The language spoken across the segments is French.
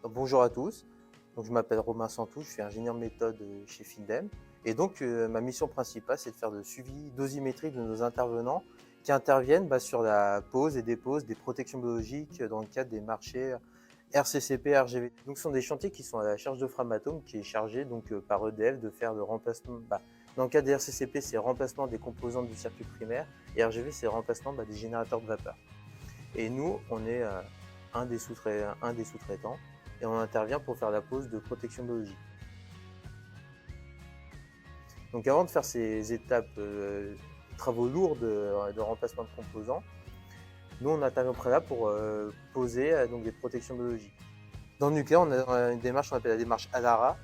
Bonjour à tous, donc, je m'appelle Romain Santou, je suis ingénieur méthode chez Findem. Et donc ma mission principale, c'est de faire le suivi dosimétrique de nos intervenants qui interviennent sur la pose et dépose des protections biologiques dans le cadre des marchés RCCP, RGV. Donc ce sont des chantiers qui sont à la charge de Framatome, qui est chargé par EDF de faire le remplacement. Dans le cadre des RCCP, c'est le remplacement des composantes du circuit primaire, et RGV, c'est le remplacement des générateurs de vapeur. Et nous, on est un des sous-traitants, et on intervient pour faire la pose de protection biologique. Donc avant de faire ces étapes, travaux lourds de remplacement de composants, nous on intervient au préalable pour poser des protections biologiques. Dans le nucléaire, on a une démarche qu'on appelle la démarche ALARA.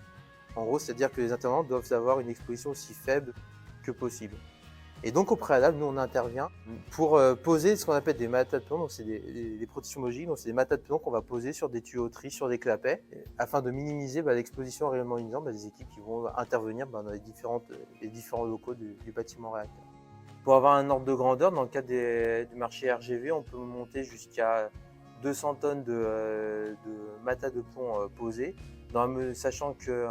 En gros, c'est-à-dire que les intervenants doivent avoir une exposition aussi faible que possible. Et donc au préalable, nous on intervient pour poser ce qu'on appelle des matas de plomb, donc c'est des protections biologiques, donc c'est des matas de plomb qu'on va poser sur des tuyauteries, sur des clapets, afin de minimiser l'exposition à rayonnement ionisant des équipes qui vont intervenir dans les différents locaux du bâtiment réacteur. Pour avoir un ordre de grandeur, dans le cadre du marché RGV, on peut monter jusqu'à 200 tonnes de matas de plomb posés, sachant que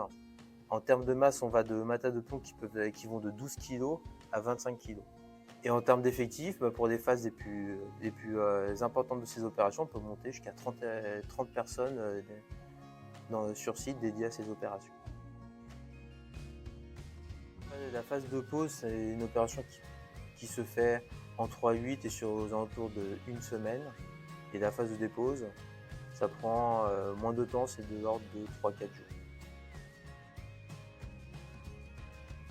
en termes de masse, on va de matas de plomb qui vont de 12 kg à 25 kg. Et en termes d'effectifs, pour les phases les plus importantes de ces opérations, on peut monter jusqu'à 30 personnes sur site dédiées à ces opérations. La phase de pause, c'est une opération qui se fait en 3-8 et aux alentours d'une semaine. Et la phase de dépose, ça prend moins de temps, c'est de l'ordre de 3-4 jours.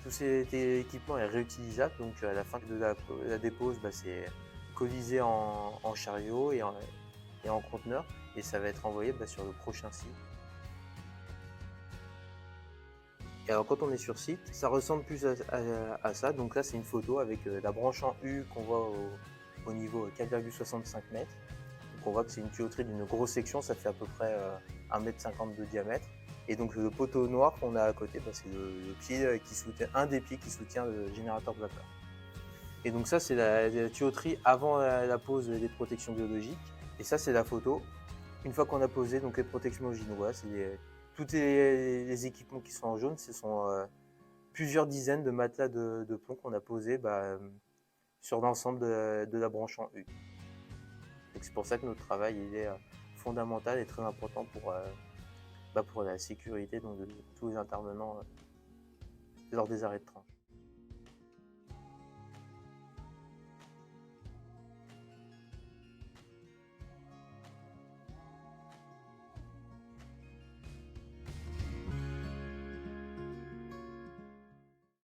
Tout cet équipement est réutilisable, donc à la fin de la dépose, c'est colisé en chariot et en conteneur, et ça va être envoyé sur le prochain site. Et alors quand on est sur site, ça ressemble plus à ça. Donc là, c'est une photo avec la branche en U qu'on voit au niveau 4,65 m. Donc on voit que c'est une tuyauterie d'une grosse section, ça fait à peu près 1,50 m de diamètre. Et donc le poteau noir qu'on a à côté, c'est un des pieds qui soutient le générateur de vapeur. Et donc ça, c'est la tuyauterie avant la pose des protections biologiques. Et ça, c'est la photo. Une fois qu'on a posé les protections biologiques, voilà, tous les équipements qui sont en jaune, ce sont plusieurs dizaines de matelas de plomb qu'on a posés sur l'ensemble de la branche en U. C'est pour ça que notre travail est fondamental et très important pour la sécurité de tous les intervenants lors des arrêts de train.